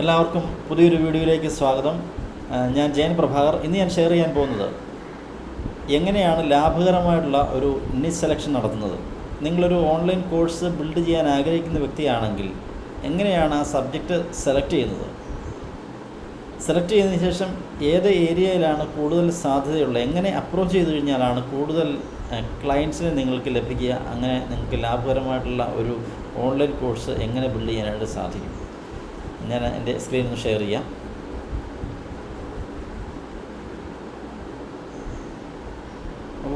എല്ലാവർക്കും പുതിയൊരു വീഡിയോയിലേക്ക് സ്വാഗതം. ഞാൻ ജയൻ പ്രഭാകർ. ഇന്ന് ഞാൻ ഷെയർ ചെയ്യാൻ പോകുന്നത് എങ്ങനെയാണ് ലാഭകരമായിട്ടുള്ള ഒരു നിച്ച് സെലക്ഷൻ നടത്തുന്നത്. നിങ്ങളൊരു ഓൺലൈൻ കോഴ്സ് ബിൽഡ് ചെയ്യാൻ ആഗ്രഹിക്കുന്ന വ്യക്തിയാണെങ്കിൽ എങ്ങനെയാണ് ആ സബ്ജക്റ്റ് സെലക്ട് ചെയ്യുന്നത്, സെലക്ട് ചെയ്തതിന് ശേഷം ഏത് ഏരിയയിലാണ് കൂടുതൽ സാധ്യതയുള്ളത്, എങ്ങനെ അപ്രോച്ച് ചെയ്ത് കഴിഞ്ഞാലാണ് കൂടുതൽ ക്ലയൻസിനെ നിങ്ങൾക്ക് ലഭിക്കുക, അങ്ങനെ നിങ്ങൾക്ക് ലാഭകരമായിട്ടുള്ള ഒരു ഓൺലൈൻ കോഴ്സ് എങ്ങനെ ബിൽഡ് ചെയ്യാനായിട്ട് സാധിക്കും. ഞാൻ എൻ്റെ സ്ക്രീനിൽ നിന്ന് ഷെയർ ചെയ്യാം.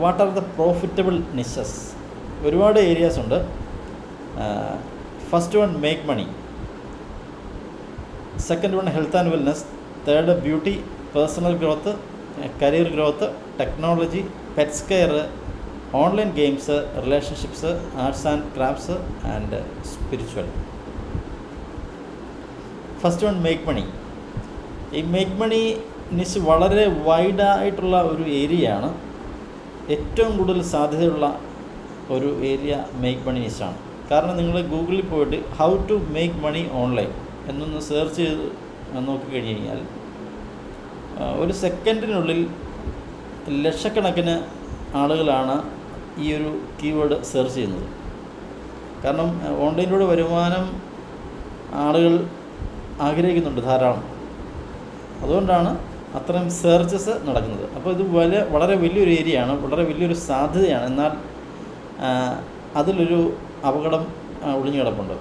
What are the profitable niches? ഒരുപാട് ഏരിയാസ് ഉണ്ട്. First one make money, second one health and wellness, third beauty, personal growth, career growth, technology, pets care, online games, relationships, arts and crafts and spiritual. First one make money. ഈ make മണി നിഷ് വളരെ വൈഡായിട്ടുള്ള ഒരു ഏരിയയാണ്. ഏറ്റവും കൂടുതൽ സാധ്യതയുള്ള ഒരു area make money നിഷാണ്. കാരണം നിങ്ങൾ ഗൂഗിളിൽ പോയിട്ട് how to make money online എന്നൊന്ന് സെർച്ച് ചെയ്ത് നോക്കിക്കഴിഞ്ഞ് കഴിഞ്ഞാൽ ഒരു സെക്കൻഡിനുള്ളിൽ ലക്ഷക്കണക്കിന് ആളുകളാണ് ഈ ഒരു കീവേഡ് സെർച്ച് ചെയ്യുന്നത്. കാരണം ഓൺലൈനിലൂടെ വരുമാനം ആളുകൾ ആഗ്രഹിക്കുന്നുണ്ട് ധാരാളം. അതുകൊണ്ടാണ് അത്തരം സെർച്ചസ് നടക്കുന്നത്. അപ്പോൾ ഇത് വളരെ വലിയൊരു ഏരിയയാണ്, വളരെ വലിയൊരു സാധ്യതയാണ്. എന്നാൽ അതിലൊരു അപകടം ഒളിഞ്ഞു കിടപ്പുണ്ട്.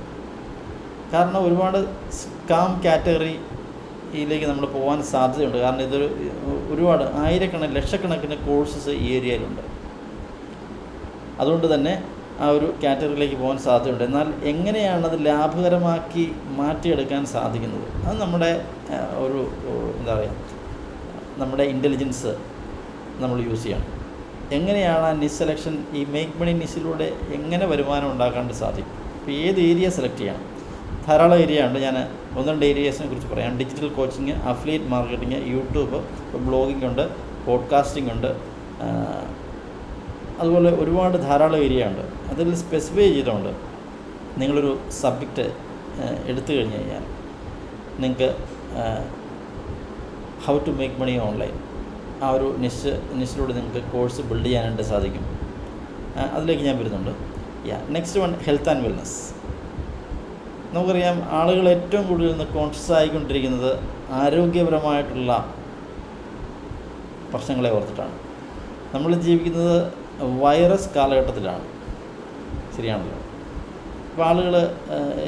കാരണം ഒരുപാട് സ്കാം കാറ്റഗറിയിലേക്ക് നമ്മൾ പോകാൻ സാധ്യതയുണ്ട്. കാരണം ഇതൊരു ഒരുപാട് ആയിരക്കണക്കിന് ലക്ഷക്കണക്കിന് കോഴ്സസ് ഈ ഏരിയയിലുണ്ട്. അതുകൊണ്ട് തന്നെ ആ ഒരു കാറ്റഗറിയിലേക്ക് പോകാൻ സാധ്യതയുണ്ട്. എന്നാൽ എങ്ങനെയാണ് അത് ലാഭകരമാക്കി മാറ്റിയെടുക്കാൻ സാധിക്കുന്നത്? അത് നമ്മുടെ ഒരു എന്താ പറയുക, നമ്മുടെ ഇൻ്റലിജൻസ് നമ്മൾ യൂസ് ചെയ്യണം. എങ്ങനെയാണ് ആ നിഷ് സെലക്ഷൻ, ഈ മേക്ക് മണി നിഷിലൂടെ എങ്ങനെ വരുമാനം ഉണ്ടാക്കാൻ സാധിക്കും? ഇപ്പോൾ ഏത് ഏരിയ സെലക്ട് ചെയ്യണം? ധാരാളം ഏരിയ ഉണ്ട്. ഞാൻ ഒന്ന് രണ്ട് ഏരിയാസിനെ കുറിച്ച് പറയാം. Digital coaching, affiliate marketing, YouTube, blogging ഉണ്ട്, പോഡ്കാസ്റ്റിംഗ് ഉണ്ട്, അതുപോലെ ഒരുപാട് ധാരാളം ഏരിയ ഉണ്ട്. അതിൽ സ്പെസിഫൈ ചെയ്തുകൊണ്ട് നിങ്ങളൊരു സബ്ജക്റ്റ് എടുത്തു കഴിഞ്ഞ് കഴിഞ്ഞാൽ നിങ്ങൾക്ക് how to make money online ആ ഒരു നിഷിലൂടെ നിങ്ങൾക്ക് കോഴ്സ് ബിൽഡ് ചെയ്യാനായിട്ട് സാധിക്കും. അതിലേക്ക് ഞാൻ വരുന്നുണ്ട്. Next one health and wellness. നമുക്കറിയാം ആളുകൾ ഏറ്റവും കൂടുതൽ കോൺഷ്യസ് ആയിക്കൊണ്ടിരിക്കുന്നത് ആരോഗ്യപരമായിട്ടുള്ള പ്രശ്നങ്ങളെ ഓർത്തിട്ടാണ്. നമ്മൾ ജീവിക്കുന്നത് വൈറസ് കാലഘട്ടത്തിലാണ്, ശരിയാണല്ലോ. അപ്പോൾ ആളുകൾ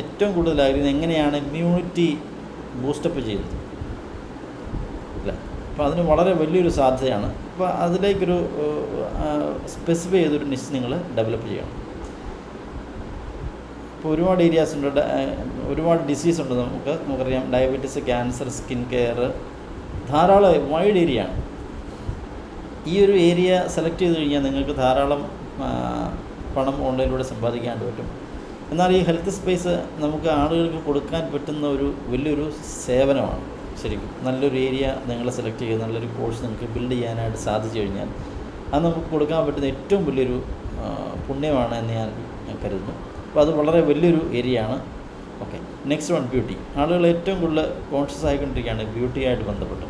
ഏറ്റവും കൂടുതലായിരുന്നു എങ്ങനെയാണ് ഇമ്മ്യൂണിറ്റി ബൂസ്റ്റപ്പ് ചെയ്യുന്നത്, അല്ലേ? അപ്പോൾ അതിന് വളരെ വലിയൊരു സാധ്യതയാണ്. അപ്പോൾ അതിലേക്കൊരു സ്പെസിഫൈ ചെയ്തൊരു നിഷ് നിങ്ങൾ ഡെവലപ്പ് ചെയ്യണം. ഇപ്പോൾ ഒരുപാട് ഏരിയാസ് ഉണ്ട്, ഒരുപാട് ഡിസീസ് ഉണ്ട്. നമുക്കറിയാം ഡയബറ്റീസ്, ക്യാൻസർ, സ്കിൻ കെയർ, ധാരാളം വൈഡ് ഏരിയയാണ്. ഈ ഒരു ഏരിയ സെലക്ട് ചെയ്ത് കഴിഞ്ഞാൽ നിങ്ങൾക്ക് ധാരാളം പണം ഓൺലൈനിലൂടെ സമ്പാദിക്കാനായിട്ട് പറ്റും. എന്നാൽ ഈ ഹെൽത്ത് സ്പേസ് നമുക്ക് ആളുകൾക്ക് കൊടുക്കാൻ പറ്റുന്ന ഒരു വലിയൊരു സേവനമാണ്. ശരിക്കും നല്ലൊരു ഏരിയ നിങ്ങൾ സെലക്ട് ചെയ്ത് നല്ലൊരു കോഴ്സ് നിങ്ങൾക്ക് ബിൽഡ് ചെയ്യാനായിട്ട് സാധിച്ചു കഴിഞ്ഞാൽ അത് നമുക്ക് കൊടുക്കാൻ പറ്റുന്ന ഏറ്റവും വലിയൊരു പുണ്യമാണ് എന്ന് ഞാൻ കരുതുന്നു. അപ്പോൾ അത് വളരെ വലിയൊരു ഏരിയയാണ്. Okay, next one beauty. ആളുകൾ ഏറ്റവും കൂടുതൽ കോൺഷ്യസ് ആയിക്കൊണ്ടിരിക്കുകയാണ് ബ്യൂട്ടിയായിട്ട് ബന്ധപ്പെട്ട്.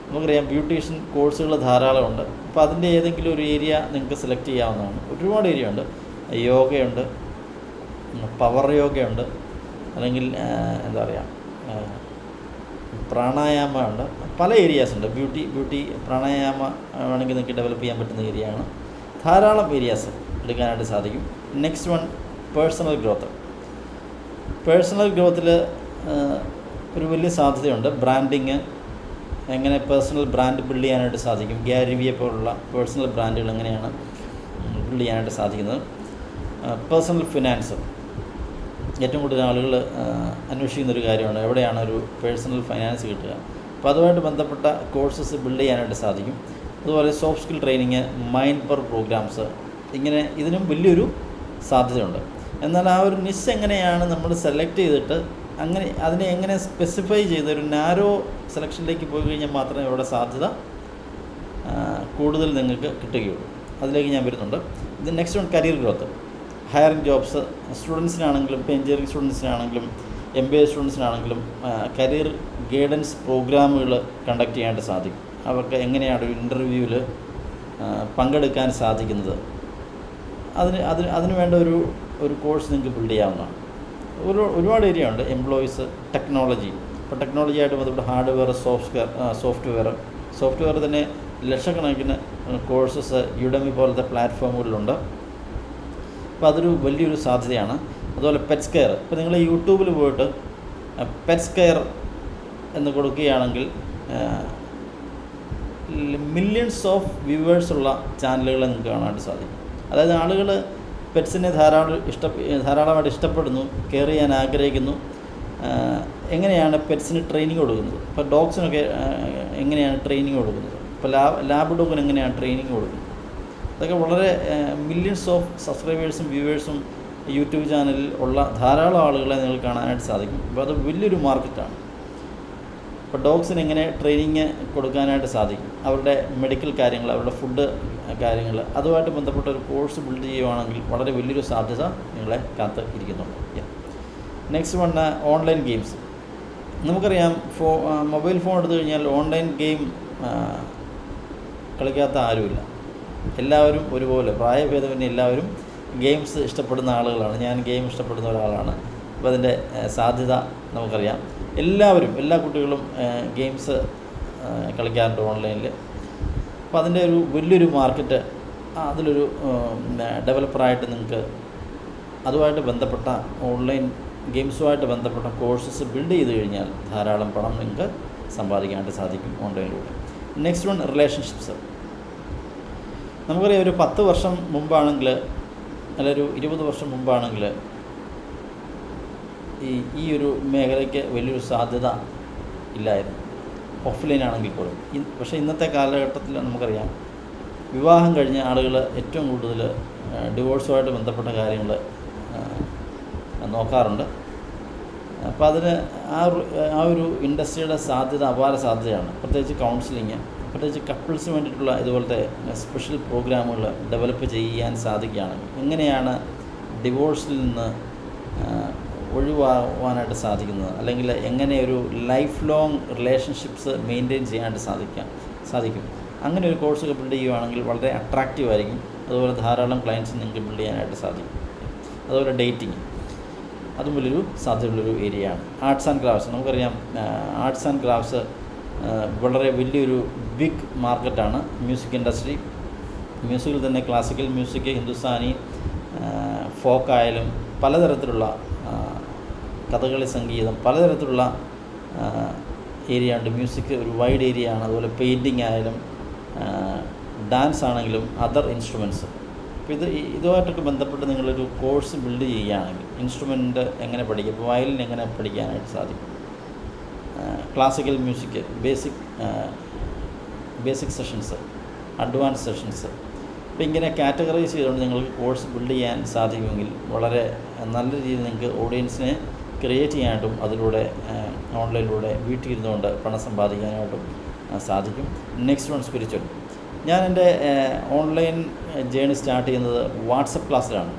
നമുക്കറിയാം ബ്യൂട്ടീഷ്യൻ കോഴ്സുകൾ ധാരാളമുണ്ട്. അപ്പോൾ അതിൻ്റെ ഏതെങ്കിലും ഒരു ഏരിയ നിങ്ങൾക്ക് സെലക്ട് ചെയ്യാവുന്നതാണ്. ഒരുപാട് ഏരിയ ഉണ്ട്. യോഗയുണ്ട്, പവർ യോഗയുണ്ട്, അല്ലെങ്കിൽ എന്താ പറയുക പ്രാണായാമ ഉണ്ട്. പല ഏരിയാസ് ഉണ്ട്. ബ്യൂട്ടി പ്രാണായാമ വേണമെങ്കിൽ നിങ്ങൾക്ക് ഡെവലപ്പ് ചെയ്യാൻ പറ്റുന്ന ഏരിയയാണ്. ധാരാളം ഏരിയാസ് എടുക്കാനായിട്ട് സാധിക്കും. Next one personal growth. Personal ഗ്രോത്തിൽ ഒരു വലിയ സാധ്യതയുണ്ട്. ബ്രാൻഡിങ്, എങ്ങനെ പേഴ്സണൽ ബ്രാൻഡ് ബിൽഡ് ചെയ്യാനായിട്ട് സാധിക്കും. ഗ്യാരി വിയെ പോലുള്ള പേഴ്സണൽ ബ്രാൻഡുകൾ എങ്ങനെയാണ് ബിൽഡ് ചെയ്യാനായിട്ട് സാധിക്കുന്നത്. പേഴ്സണൽ ഫിനാൻസ് ഏറ്റവും കൂടുതൽ ആളുകൾ അന്വേഷിക്കുന്നൊരു കാര്യമാണ്. എവിടെയാണ് ഒരു പേഴ്സണൽ ഫൈനാൻസ് കിട്ടുക? അപ്പോൾ അതുമായിട്ട് ബന്ധപ്പെട്ട കോഴ്സസ് ബിൽഡ് ചെയ്യാനായിട്ട് സാധിക്കും. അതുപോലെ soft skill training, mind power programmes, ഇങ്ങനെ ഇതിനും വലിയൊരു സാധ്യതയുണ്ട്. എന്നാൽ ആ ഒരു നിഷ് എങ്ങനെയാണ് നമ്മൾ സെലക്ട് ചെയ്തിട്ട് അങ്ങനെ അതിനെ എങ്ങനെ സ്പെസിഫൈ ചെയ്ത് ഒരു നാരോ സെലക്ഷനിലേക്ക് പോയി കഴിഞ്ഞാൽ മാത്രമേ ഇവിടെ സാധ്യത കൂടുതൽ നിങ്ങൾക്ക് കിട്ടുകയുള്ളൂ. അതിലേക്ക് ഞാൻ വരുന്നുണ്ട്. ഇത് next one career growth. Hiring jobs സ്റ്റുഡൻസിനാണെങ്കിലും ഇപ്പോൾ എഞ്ചിനീയറിംഗ് സ്റ്റുഡൻസിനാണെങ്കിലും MBA സ്റ്റുഡൻസിനാണെങ്കിലും കരിയർ ഗൈഡൻസ് പ്രോഗ്രാമുകൾ കണ്ടക്ട് ചെയ്യാനായിട്ട് സാധിക്കും. അവർക്ക് എങ്ങനെയാണ് ഒരു ഇൻ്റർവ്യൂവിൽ പങ്കെടുക്കാൻ സാധിക്കുന്നത്, അതിന് വേണ്ട ഒരു കോഴ്സ് നിങ്ങൾക്ക് ബിൽഡ് ചെയ്യാവുന്നതാണ്. ഒരുപാട് ഏരിയ ഉണ്ട്. Employees, technology. ഇപ്പോൾ ടെക്നോളജിയായിട്ട് ബന്ധപ്പെട്ട് ഹാർഡ്വെയർ, സോഫ്റ്റ്വെയർ തന്നെ ലക്ഷക്കണക്കിന് കോഴ്സസ് യുഡെമി പോലത്തെ പ്ലാറ്റ്ഫോമുകളിലുണ്ട്. അപ്പോൾ അതൊരു വലിയൊരു സാധ്യതയാണ്. അതുപോലെ പെറ്റ്സ് കെയർ. ഇപ്പോൾ നിങ്ങൾ യൂട്യൂബിൽ പോയിട്ട് പെറ്റ്സ് കെയർ എന്ന് കൊടുക്കുകയാണെങ്കിൽ മില്യൺസ് ഓഫ് വ്യൂവേഴ്സുള്ള ചാനലുകൾ നിങ്ങൾക്ക് കാണാനായിട്ട് സാധിക്കും. അതായത് ആളുകൾ പെറ്റ്സിനെ ധാരാളമായിട്ട് ഇഷ്ടപ്പെടുന്നു, കെയർ ചെയ്യാൻ ആഗ്രഹിക്കുന്നു. എങ്ങനെയാണ് പെറ്റ്സിന് ട്രെയിനിങ് കൊടുക്കുന്നത്, ഇപ്പോൾ ഡോഗ്സിനൊക്കെ എങ്ങനെയാണ് ട്രെയിനിങ് കൊടുക്കുന്നത്, ഇപ്പോൾ ലാബ് ഡോഗിന് എങ്ങനെയാണ് ട്രെയിനിങ് കൊടുക്കുന്നത്, അതൊക്കെ വളരെ മില്യൺസ് ഓഫ് സബ്സ്ക്രൈബേഴ്സും വ്യൂവേഴ്സും യൂട്യൂബ് ചാനലിൽ ഉള്ള ധാരാളം ആളുകളെ നിങ്ങൾക്ക് കാണാനായിട്ട് സാധിക്കും. അപ്പോൾ അത് വലിയൊരു മാർക്കറ്റാണ്. ഇപ്പോൾ ഡോഗ്സിന് എങ്ങനെ ട്രെയിനിങ് കൊടുക്കാനായിട്ട് സാധിക്കും, അവരുടെ മെഡിക്കൽ കാര്യങ്ങൾ, അവരുടെ ഫുഡ് കാര്യങ്ങൾ, അതുമായിട്ട് ബന്ധപ്പെട്ട ഒരു കോഴ്സ് ബിൽഡ് ചെയ്യുകയാണെങ്കിൽ വളരെ വലിയൊരു സാധ്യത നിങ്ങളെ കാത്ത് ഇരിക്കുന്നുണ്ട്. Next one, online games. നമുക്കറിയാം, മൊബൈൽ ഫോൺ എടുത്തു കഴിഞ്ഞാൽ ഓൺലൈൻ ഗെയിം കളിക്കാത്ത ആരുമില്ല. എല്ലാവരും ഒരുപോലെ, പ്രായഭേദമന്യേ എല്ലാവരും ഗെയിംസ് ഇഷ്ടപ്പെടുന്ന ആളുകളാണ്. ഞാൻ ഗെയിം ഇഷ്ടപ്പെടുന്ന ഒരാളാണ്. അപ്പോൾ അതിൻ്റെ സാധ്യത നമുക്കറിയാം. എല്ലാ കുട്ടികളും ഗെയിംസ് കളിക്കാറുണ്ട് ഓൺലൈനിൽ. അപ്പോൾ അതിൻ്റെ ഒരു വലിയൊരു മാർക്കറ്റ്, അതിലൊരു ഡെവലപ്പറായിട്ട് നിങ്ങൾക്ക് അതുമായിട്ട് ബന്ധപ്പെട്ട ഓൺലൈൻ ഗെയിംസുമായിട്ട് ബന്ധപ്പെട്ട കോഴ്സസ് ബിൽഡ് ചെയ്ത് കഴിഞ്ഞാൽ ധാരാളം പണം നിങ്ങൾക്ക് സമ്പാദിക്കാനായിട്ട് സാധിക്കും ഓൺലൈനിലൂടെ. Next one, relationships. നമുക്കറിയാം, ഒരു 10 വർഷം മുമ്പാണെങ്കിൽ, അല്ല ഒരു 20 വർഷം മുമ്പാണെങ്കിൽ ഈ ഒരു മേഖലയ്ക്ക് വലിയൊരു സാധ്യത ഇല്ലായിരുന്നു, ഓഫ്ലൈൻ ആണെങ്കിൽ പോലും. പക്ഷേ ഇന്നത്തെ കാലഘട്ടത്തിൽ നമുക്കറിയാം, വിവാഹം കഴിഞ്ഞ ആളുകൾ ഏറ്റവും കൂടുതൽ ഡിവോഴ്സുമായിട്ട് ബന്ധപ്പെട്ട കാര്യങ്ങൾ നോക്കാറുണ്ട്. അപ്പോൾ അതിന് ആ ഒരു ഇൻഡസ്ട്രിയുടെ സാധ്യത അപാര സാധ്യതയാണ്. പ്രത്യേകിച്ച് കൗൺസിലിങ്, പ്രത്യേകിച്ച് കപ്പിൾസിന് വേണ്ടിയിട്ടുള്ള ഇതുപോലത്തെ സ്പെഷ്യൽ പ്രോഗ്രാമുകൾ ഡെവലപ്പ് ചെയ്യാൻ സാധിക്കുകയാണെങ്കിൽ എങ്ങനെയാണ് ഡിവോഴ്സിൽ നിന്ന് ഒഴിവാകാനായിട്ട് സാധിക്കുന്നത്, അല്ലെങ്കിൽ എങ്ങനെ ഒരു ലൈഫ് ലോങ് റിലേഷൻഷിപ്സ് മെയിൻറ്റെയിൻ ചെയ്യാനായിട്ട് സാധിക്കും. അങ്ങനെ ഒരു കോഴ്സൊക്കെ ബിൽഡ് ചെയ്യുകയാണെങ്കിൽ വളരെ അട്രാക്റ്റീവ് ആയിരിക്കും. അതുപോലെ ധാരാളം ക്ലയൻറ്റ്സ് നിങ്ങൾക്ക് ബിൽഡ് ചെയ്യാനായിട്ട് സാധിക്കും. അതുപോലെ ഡേറ്റിങ്, അതും വലിയൊരു സാധ്യതയുള്ളൊരു ഏരിയയാണ്. Arts and crafts. നമുക്കറിയാം, ആർട്സ് ആൻഡ് ക്രാഫ്റ്റ്സ് വളരെ വലിയൊരു ബിഗ് മാർക്കറ്റാണ്. മ്യൂസിക് ഇൻഡസ്ട്രി, മ്യൂസിക്കിൽ തന്നെ ക്ലാസിക്കൽ മ്യൂസിക്, ഹിന്ദുസ്ഥാനി, ഫോക്കായാലും പലതരത്തിലുള്ള കഥകളി സംഗീതം, പലതരത്തിലുള്ള ഏരിയ ഉണ്ട്. മ്യൂസിക് ഒരു വൈഡ് ഏരിയ ആണ്. അതുപോലെ പെയിൻറ്റിങ് ആയാലും ഡാൻസ് ആണെങ്കിലും അതർ ഇൻസ്ട്രുമെൻറ്റ്സ്. അപ്പോൾ ഇതുമായിട്ടൊക്കെ ബന്ധപ്പെട്ട് നിങ്ങളൊരു കോഴ്സ് ബിൽഡ് ചെയ്യുകയാണെങ്കിൽ ഇൻസ്ട്രുമെൻ്റ് എങ്ങനെ പഠിക്കും, ഇപ്പോൾ വയലിൻ എങ്ങനെ പഠിക്കാനായിട്ട് സാധിക്കും, classical music basic sessions, advance sessions, അപ്പോൾ ഇങ്ങനെ കാറ്റഗറൈസ് ചെയ്തുകൊണ്ട് നിങ്ങൾക്ക് കോഴ്സ് ബിൽഡ് ചെയ്യാൻ സാധിക്കുമെങ്കിൽ വളരെ നല്ല രീതിയിൽ നിങ്ങൾക്ക് ഓഡിയൻസിനെ ക്രിയേറ്റ് ചെയ്യാനായിട്ടും അതിലൂടെ ഓൺലൈനിലൂടെ വീട്ടിലിരുന്നുകൊണ്ട് പണം സമ്പാദിക്കാനായിട്ടും സാധിക്കും. Next one, spiritual. ഞാൻ എൻ്റെ ഓൺലൈൻ ജേണി സ്റ്റാർട്ട് ചെയ്യുന്നത് വാട്സപ്പ് ക്ലാസ്സിലാണ്.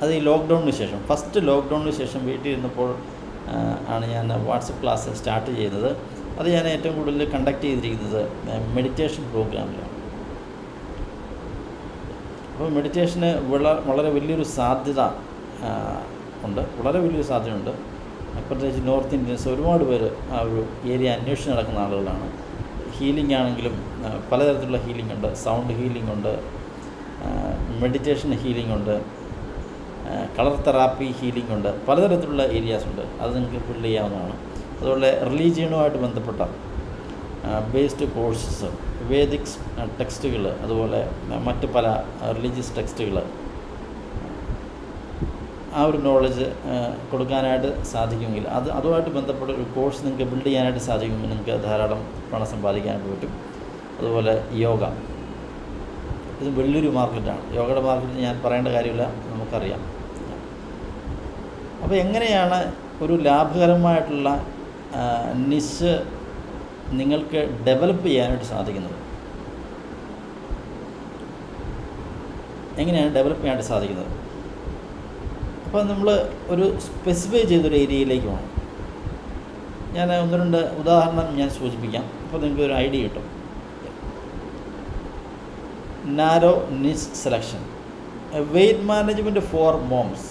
അത് ഈ ലോക്ക്ഡൗണിന് ശേഷം, ഫസ്റ്റ് ലോക്ക്ഡൗണിന് ശേഷം വീട്ടിലിരുന്നപ്പോൾ ആണ് ഞാൻ വാട്സപ്പ് ക്ലാസ് സ്റ്റാർട്ട് ചെയ്യുന്നത്. അത് ഞാൻ ഏറ്റവും കൂടുതൽ കണ്ടക്ട് ചെയ്തിരിക്കുന്നത് മെഡിറ്റേഷൻ പ്രോഗ്രാമിലാണ്. അപ്പോൾ മെഡിറ്റേഷന് വളരെ വലിയൊരു സാധ്യത ഉണ്ട്, വളരെ വലിയൊരു സാധ്യതയുണ്ട്. പ്രത്യേകിച്ച് നോർത്ത് ഇന്ത്യൻസ് ഒരുപാട് പേര് ആ ഒരു ഏരിയ അന്വേഷിച്ച് നടക്കുന്ന ആളുകളാണ്. ഹീലിംഗ് ആണെങ്കിലും പലതരത്തിലുള്ള ഹീലിംഗ് ഉണ്ട്. സൗണ്ട് ഹീലിംഗ് ഉണ്ട്, മെഡിറ്റേഷൻ ഹീലിംഗ് ഉണ്ട്, കളർ തെറാപ്പി ഹീലിംഗ് ഉണ്ട്, പലതരത്തിലുള്ള ഏരിയാസ് ഉണ്ട്. അത് നിങ്ങൾക്ക് ബിൽഡ് ചെയ്യാവുന്നതാണ്. അതുപോലെ റിലീജിയനുമായിട്ട് ബന്ധപ്പെട്ട ബേസ്ഡ് കോഴ്സസ്, വേദിക് ടെക്സ്റ്റുകൾ, അതുപോലെ മറ്റ് പല റിലീജിയസ് ടെക്സ്റ്റുകൾ, ആ ഒരു നോളജ് കൊടുക്കാനായിട്ട് സാധിക്കുമെങ്കിൽ അതുമായിട്ട് ബന്ധപ്പെട്ട ഒരു കോഴ്സ് നിങ്ങൾക്ക് ബിൽഡ് ചെയ്യാനായിട്ട് സാധിക്കുമെങ്കിൽ നിങ്ങൾക്ക് ധാരാളം പണം സമ്പാദിക്കാനായിട്ട് പറ്റും. അതുപോലെ യോഗ, ഇത് വലിയൊരു മാർക്കറ്റാണ്. യോഗയുടെ മാർക്കറ്റ് ഞാൻ പറയേണ്ട കാര്യമില്ല, നമുക്കറിയാം. അപ്പോൾ എങ്ങനെയാണ് ഒരു ലാഭകരമായിട്ടുള്ള നിശ് നിങ്ങൾക്ക് ഡെവലപ്പ് ചെയ്യാനായിട്ട് സാധിക്കുന്നത്, എങ്ങനെയാണ് ഡെവലപ്പ് ചെയ്യാനായിട്ട് സാധിക്കുന്നത്? അപ്പോൾ നമ്മൾ ഒരു സ്പെസിഫൈ ചെയ്തൊരു ഏരിയയിലേക്ക് പോകണം. ഞാൻ 1-2 ഉദാഹരണം ഞാൻ സൂചിപ്പിക്കാം, അപ്പോൾ നിങ്ങൾക്ക് ഒരു ഐഡിയ കിട്ടും. Narrow niche selection, weight management for moms.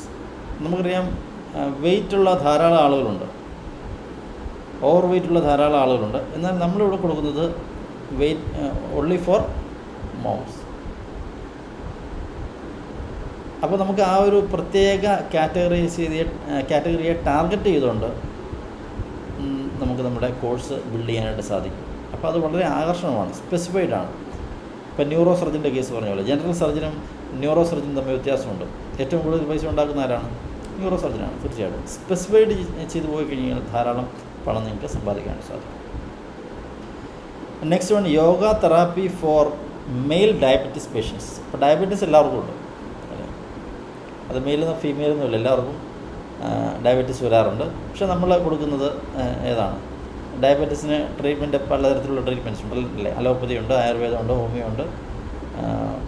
നമുക്കറിയാം വെയ്റ്റുള്ള ധാരാളം ആളുകളുണ്ട്, ഓവർ വെയ്റ്റുള്ള ധാരാളം ആളുകളുണ്ട്. എന്നാൽ നമ്മളിവിടെ കൊടുക്കുന്നത് വെയ്റ്റ് ഓൺലി ഫോർ മോംസ്. അപ്പോൾ നമുക്ക് ആ ഒരു പ്രത്യേക കാറ്റഗറിയെ ടാർഗറ്റ് ചെയ്തുകൊണ്ട് നമുക്ക് നമ്മുടെ കോഴ്സ് ബിൽഡ് ചെയ്യാനായിട്ട് സാധിക്കും. അപ്പോൾ അത് വളരെ ആകർഷണമാണ്, സ്പെസിഫൈഡ് ആണ്. ഇപ്പോൾ ന്യൂറോ സർജൻ്റെ കേസ് പറഞ്ഞ പോലെ ജനറൽ സർജനും ന്യൂറോ സർജനും തമ്മിൽ വ്യത്യാസമുണ്ട്. ഏറ്റവും കൂടുതൽ പൈസ ഉണ്ടാക്കുന്ന ആരാണ്? ന്യൂറോ സർജനാണ്. തീർച്ചയായിട്ടും സ്പെസിഫൈഡ് ചെയ്ത് പോയി കഴിഞ്ഞാൽ ധാരാളം പണം നിങ്ങൾക്ക് സമ്പാദിക്കാൻ സാധിക്കും. Next one, yoga therapy for male diabetes patients. ഇപ്പോൾ ഡയബറ്റീസ് എല്ലാവർക്കും ഉണ്ട്, അത് മെയിലെന്നോ ഫീമെയിലെന്നോ ഇല്ല, എല്ലാവർക്കും ഡയബറ്റീസ് വരാറുണ്ട്. പക്ഷേ നമ്മൾ കൊടുക്കുന്നത് ഏതാണ്? ഡയബറ്റീസിന് ട്രീറ്റ്മെൻറ്റ് പലതരത്തിലുള്ള ട്രീറ്റ്മെൻറ്റ്സ് ഉണ്ട് അല്ലേ? അലോപ്പതി ഉണ്ട്, ആയുർവേദമുണ്ട്, ഹോമിയോ ഉണ്ട്,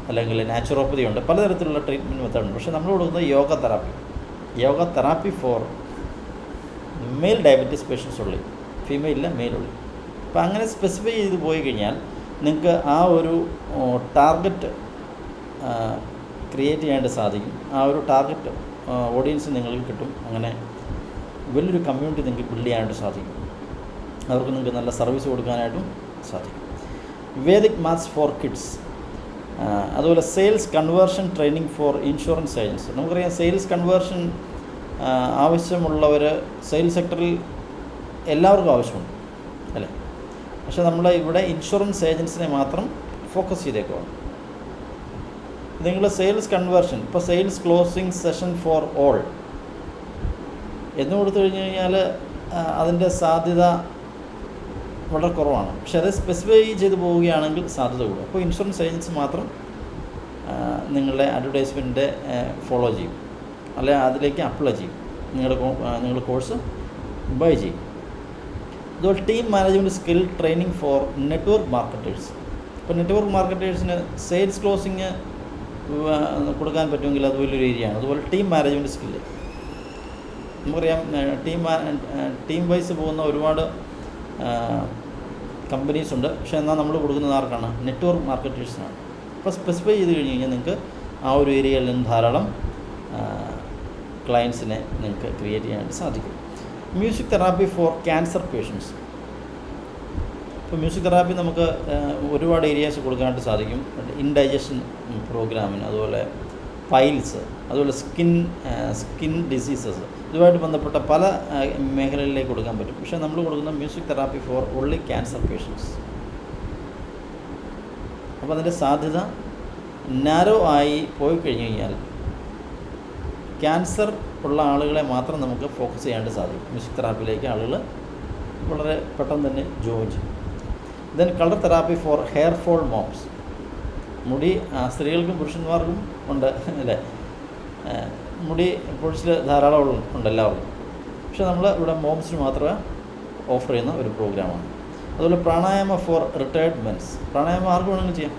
അല്ലെങ്കിൽ നാച്ചുറോപ്പതി ഉണ്ട്, പലതരത്തിലുള്ള ട്രീറ്റ്മെൻറ്റ് മെത്തേഡുണ്ട്. പക്ഷേ നമ്മൾ കൊടുക്കുന്നത് yoga therapy for male diabetes patients ഉള്ളി, ഫീമെയിലില്ല, മെയിൽ ഉള്ളി. അപ്പോൾ അങ്ങനെ സ്പെസിഫൈ ചെയ്ത് പോയി കഴിഞ്ഞാൽ നിങ്ങൾക്ക് ആ ഒരു ടാർഗറ്റ് ക്രിയേറ്റ് ചെയ്യാനായിട്ട് സാധിക്കും. ആ ഒരു ടാർഗറ്റ് ഓഡിയൻസ് നിങ്ങൾക്ക് കിട്ടും. അങ്ങനെ വലിയൊരു കമ്മ്യൂണിറ്റി നിങ്ങൾക്ക് ബിൽഡ് ചെയ്യാനായിട്ട് സാധിക്കും. അവർക്ക് നിങ്ങൾക്ക് നല്ല സർവീസ് കൊടുക്കാനായിട്ടും സാധിക്കും. വേദിക് മാത്സ് ഫോർ കിഡ്സ്, അതുപോലെ sales conversion training for insurance agents. നമുക്കറിയാം സെയിൽസ് കൺവേർഷൻ ആവശ്യമുള്ളവർ സെയിൽസ് സെക്ടറിൽ എല്ലാവർക്കും ആവശ്യമുണ്ട് അല്ലേ? പക്ഷേ നമ്മൾ ഇവിടെ ഇൻഷുറൻസ് ഏജൻസിനെ മാത്രം ഫോക്കസ് ചെയ്തേക്കുവാണ്. നിങ്ങൾ സെയിൽസ് കൺവേർഷൻ, ഇപ്പോൾ sales closing session for all എന്ന് കൊടുത്തു കഴിഞ്ഞ് കഴിഞ്ഞാൽ അതിൻ്റെ സാധ്യത വളരെ കുറവാണ്. പക്ഷേ അത് സ്പെസിഫൈ ചെയ്ത് പോവുകയാണെങ്കിൽ സാധ്യത കൂടും. അപ്പോൾ ഇൻഷുറൻസ് ഏജൻസി മാത്രം നിങ്ങളുടെ അഡ്വർടൈസ്മെൻറ്റിൻ്റെ ഫോളോ ചെയ്യും, അല്ലെങ്കിൽ അതിലേക്ക് അപ്ലൈ ചെയ്യും, നിങ്ങളുടെ കോഴ്സ് ബൈ ചെയ്യും. അതുപോലെ team management skill training for network marketers. ഇപ്പോൾ നെറ്റ്വർക്ക് മാർക്കറ്റേഴ്സിന് സെയിൽസ് ക്ലോസിങ് കൊടുക്കാൻ പറ്റുമെങ്കിൽ അത് വലിയൊരു ഏരിയയാണ്. അതുപോലെ ടീം മാനേജ്മെൻറ്റ് സ്കില്ല്, നമുക്കറിയാം ടീം വൈസ് പോകുന്ന ഒരുപാട് കമ്പനീസ് ഉണ്ട്. പക്ഷേ എന്നാൽ നമ്മൾ കൊടുക്കുന്നത് ആർക്കാണ്? നെറ്റ്വർക്ക് മാർക്കറ്റേഴ്സിനാണ്. അപ്പോൾ സ്പെസിഫൈ ചെയ്ത് കഴിഞ്ഞ് കഴിഞ്ഞാൽ നിങ്ങൾക്ക് ആ ഒരു ഏരിയയിൽ നിന്ന് ധാരാളം ക്ലയൻസിനെ നിങ്ങൾക്ക് ക്രിയേറ്റ് ചെയ്യാനായിട്ട് സാധിക്കും. Music therapy for cancer patients. ഇപ്പോൾ മ്യൂസിക് തെറാപ്പി നമുക്ക് ഒരുപാട് ഏരിയാസ് കൊടുക്കാനായിട്ട് സാധിക്കും. ഇൻഡൈജഷൻ പ്രോഗ്രാമിന്, അതുപോലെ പൈൽസ്, അതുപോലെ സ്കിൻ ഡിസീസസ്, ഇതുമായിട്ട് ബന്ധപ്പെട്ട പല മേഖലകളിലേക്ക് കൊടുക്കാൻ പറ്റും. പക്ഷേ നമ്മൾ കൊടുക്കുന്ന music therapy for only cancer patients. അപ്പോൾ അതിൻ്റെ സാധ്യത നാരോ ആയി പോയി കഴിഞ്ഞ് കഴിഞ്ഞാൽ ക്യാൻസർ ഉള്ള ആളുകളെ മാത്രം നമുക്ക് ഫോക്കസ് ചെയ്യാനായിട്ട് സാധിക്കും. മ്യൂസിക് തെറാപ്പിയിലേക്ക് ആളുകൾ വളരെ പെട്ടെന്ന് തന്നെ ജോയിൻ ചെയ്യും. Then colour therapy for hair fall moms. മുടി സ്ത്രീകൾക്കും പുരുഷന്മാർക്കും ഉണ്ട് അല്ലേ? മുടി പൊഴിച്ചിൽ ധാരാളം ഉണ്ട് എല്ലാവർക്കും. പക്ഷേ നമ്മൾ ഇവിടെ മോംസിന് മാത്രമേ ഓഫർ ചെയ്യുന്ന ഒരു പ്രോഗ്രാമാണ്. അതുപോലെ പ്രാണായാമ ഫോർ റിട്ടയർഡ് മെൻസ്. പ്രാണായാമം ആർക്ക് വേണമെങ്കിലും ചെയ്യാം.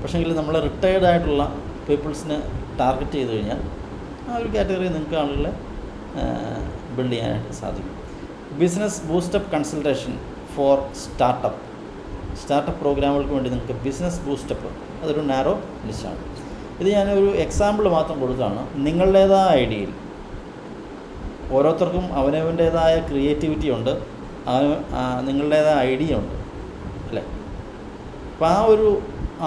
പക്ഷേങ്കിൽ നമ്മൾ റിട്ടയർഡ് ആയിട്ടുള്ള പീപ്പിൾസിനെ ടാർഗറ്റ് ചെയ്ത് കഴിഞ്ഞാൽ ആ ഒരു കാറ്റഗറി നിങ്ങൾക്ക് ആളുകളെ ബിൽഡ് ചെയ്യാനായിട്ട് സാധിക്കും. Business boost up consultation for startup പ്രോഗ്രാമുകൾക്ക് വേണ്ടി നിങ്ങൾക്ക് ബിസിനസ് ബൂസ്റ്റപ്പ്, അതൊരു നാരോ ലിസ്റ്റാണ്. ഇത് ഞാനൊരു എക്സാമ്പിൾ മാത്രം കൊടുത്താണ്. നിങ്ങളുടേതായ ഐഡിയയിൽ ഓരോരുത്തർക്കും അവനവൻ്റേതായ ക്രിയേറ്റിവിറ്റി ഉണ്ട്, നിങ്ങളുടേതായ ഐഡിയ ഉണ്ട് അല്ലേ? അപ്പോൾ ആ ഒരു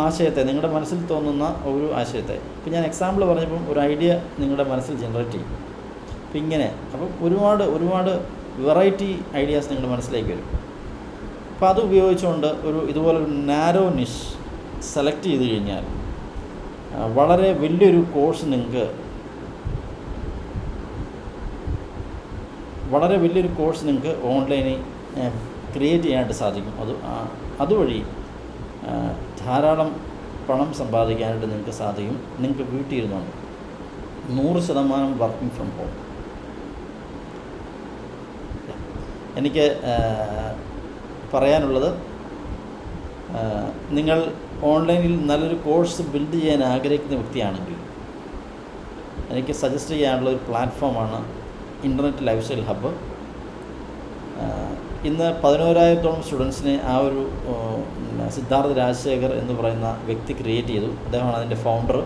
ആശയത്തെ, നിങ്ങളുടെ മനസ്സിൽ തോന്നുന്ന ഒരു ആശയത്തെ, ഇപ്പോൾ ഞാൻ എക്സാമ്പിൾ പറഞ്ഞപ്പം ഒരു ഐഡിയ നിങ്ങളുടെ മനസ്സിൽ ജനറേറ്റ് ചെയ്യും. അപ്പോൾ ഇങ്ങനെ അപ്പം ഒരുപാട് വെറൈറ്റി ഐഡിയാസ് നിങ്ങളുടെ മനസ്സിലേക്ക് വരും. അപ്പോൾ അത് ഉപയോഗിച്ചുകൊണ്ട് ഇതുപോലൊരു നാരോ നിഷ് സെലക്ട് ചെയ്ത് കഴിഞ്ഞാൽ വളരെ വലിയൊരു കോഴ്സ് നിങ്ങൾക്ക് ഓൺലൈനിൽ ക്രിയേറ്റ് ചെയ്യാനായിട്ട് സാധിക്കും. അതുവഴി ധാരാളം പണം സമ്പാദിക്കാനായിട്ട് നിങ്ങൾക്ക് സാധിക്കും. നിങ്ങൾക്ക് വീട്ടിൽ ഇരുന്നുണ്ട് 100% വർക്കിംഗ് ഫ്രം ഹോം. എനിക്ക് പറയാനുള്ളത്, നിങ്ങൾ ഓൺലൈനിൽ നല്ലൊരു കോഴ്സ് ബിൽഡ് ചെയ്യാൻ ആഗ്രഹിക്കുന്ന വ്യക്തിയാണെങ്കിൽ എനിക്ക് സജസ്റ്റ് ചെയ്യാനുള്ള ഒരു പ്ലാറ്റ്ഫോമാണ് ഇൻ്റർനെറ്റ് ലൈഫ് സ്റ്റൈൽ ഹബ്ബ്. ഇന്ന് 11,000-ഓളം സ്റ്റുഡൻസിനെ ആ ഒരു സിദ്ധാർത്ഥ് രാജശേഖർ എന്ന് പറയുന്ന വ്യക്തി ക്രിയേറ്റ് ചെയ്തു. അദ്ദേഹമാണ് അതിൻ്റെ ഫൗണ്ടർ,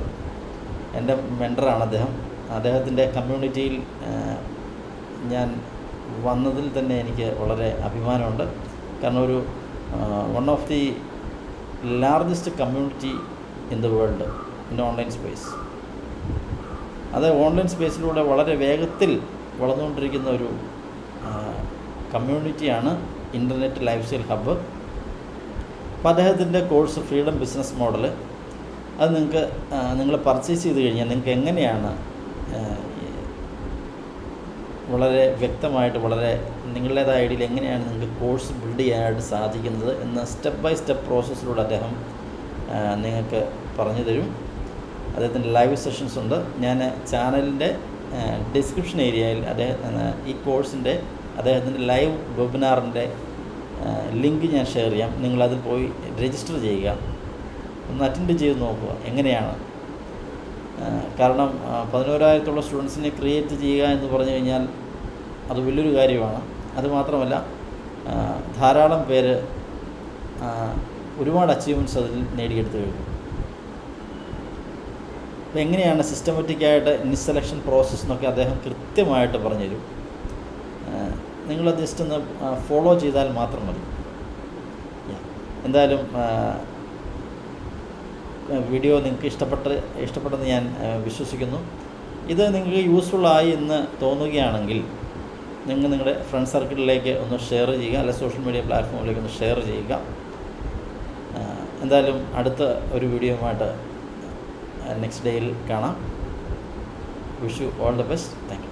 എൻ്റെ മെൻറ്ററാണ് അദ്ദേഹം. അദ്ദേഹത്തിൻ്റെ കമ്മ്യൂണിറ്റിയിൽ ഞാൻ വന്നതിൽ തന്നെ എനിക്ക് വളരെ അഭിമാനമുണ്ട്. കാരണം ഒരു one of the largest community in the world in online space. അത് ഓൺലൈൻ സ്പേസിലൂടെ വളരെ വേഗത്തിൽ വളർന്നുകൊണ്ടിരിക്കുന്ന ഒരു കമ്മ്യൂണിറ്റിയാണ് ഇൻ്റർനെറ്റ് ലൈഫ് സ്റ്റൈൽ ഹബ്ബ്. അപ്പോൾ അദ്ദേഹത്തിൻ്റെ കോഴ്സ് ഫ്രീഡം ബിസിനസ് മോഡൽ, അത് നിങ്ങൾ പർച്ചേസ് ചെയ്ത് കഴിഞ്ഞാൽ നിങ്ങൾക്ക് എങ്ങനെയാണ് വളരെ വ്യക്തമായിട്ട് വളരെ നിങ്ങളുടേതായ ഐഡിയയിൽ എങ്ങനെയാണ് നിങ്ങൾക്ക് കോഴ്സ് ബിൽഡ് ചെയ്യാനായിട്ട് സാധിക്കുന്നത് എന്ന സ്റ്റെപ്പ് ബൈ സ്റ്റെപ്പ് പ്രോസസ്സിലൂടെ അദ്ദേഹം നിങ്ങൾക്ക് പറഞ്ഞു തരും. അദ്ദേഹത്തിൻ്റെ ലൈവ് സെഷൻസ് ഉണ്ട്. ഞാൻ ചാനലിൻ്റെ ഡിസ്ക്രിപ്ഷൻ ഏരിയയിൽ ഈ കോഴ്സിൻ്റെ അദ്ദേഹത്തിൻ്റെ ലൈവ് വെബിനാറിൻ്റെ ലിങ്ക് ഞാൻ ഷെയർ ചെയ്യാം. നിങ്ങളതിൽ പോയി രജിസ്റ്റർ ചെയ്യുക, ഒന്ന് അറ്റൻഡ് ചെയ്ത് നോക്കുക എങ്ങനെയാണ്. കാരണം 11,000-ഓളം സ്റ്റുഡൻസിനെ ക്രിയേറ്റ് ചെയ്യുക എന്ന് പറഞ്ഞു കഴിഞ്ഞാൽ അത് വലിയൊരു കാര്യമാണ്. അതുമാത്രമല്ല ധാരാളം പേര് ഒരുപാട് അച്ചീവ്മെൻറ്റ്സ് അതിൽ നേടിയെടുത്ത് കഴിഞ്ഞു. അപ്പോൾ എങ്ങനെയാണ് സിസ്റ്റമാറ്റിക്കായിട്ട് ഇൻസെലക്ഷൻ പ്രോസസ്സ് എന്നൊക്കെ അദ്ദേഹം കൃത്യമായിട്ട് പറഞ്ഞു തരും. നിങ്ങളത് ജസ്റ്റ് ഒന്ന് ഫോളോ ചെയ്താൽ മാത്രം മതി. എന്തായാലും വീഡിയോ നിങ്ങൾക്ക് ഇഷ്ടപ്പെട്ടെന്ന് ഞാൻ വിശ്വസിക്കുന്നു. ഇത് നിങ്ങൾക്ക് യൂസ്ഫുള്ളായി എന്ന് തോന്നുകയാണെങ്കിൽ നിങ്ങൾ നിങ്ങളുടെ ഫ്രണ്ട് സർക്കിളിലേക്ക് ഒന്ന് ഷെയർ ചെയ്യുക, അല്ലെ സോഷ്യൽ മീഡിയ പ്ലാറ്റ്ഫോമിലേക്ക് ഒന്ന് ഷെയർ ചെയ്യുക. എന്തായാലും അടുത്ത ഒരു വീഡിയോയുമായിട്ട് നെക്സ്റ്റ് ഡേയിൽ കാണാം. Wish you all the best. Thank you.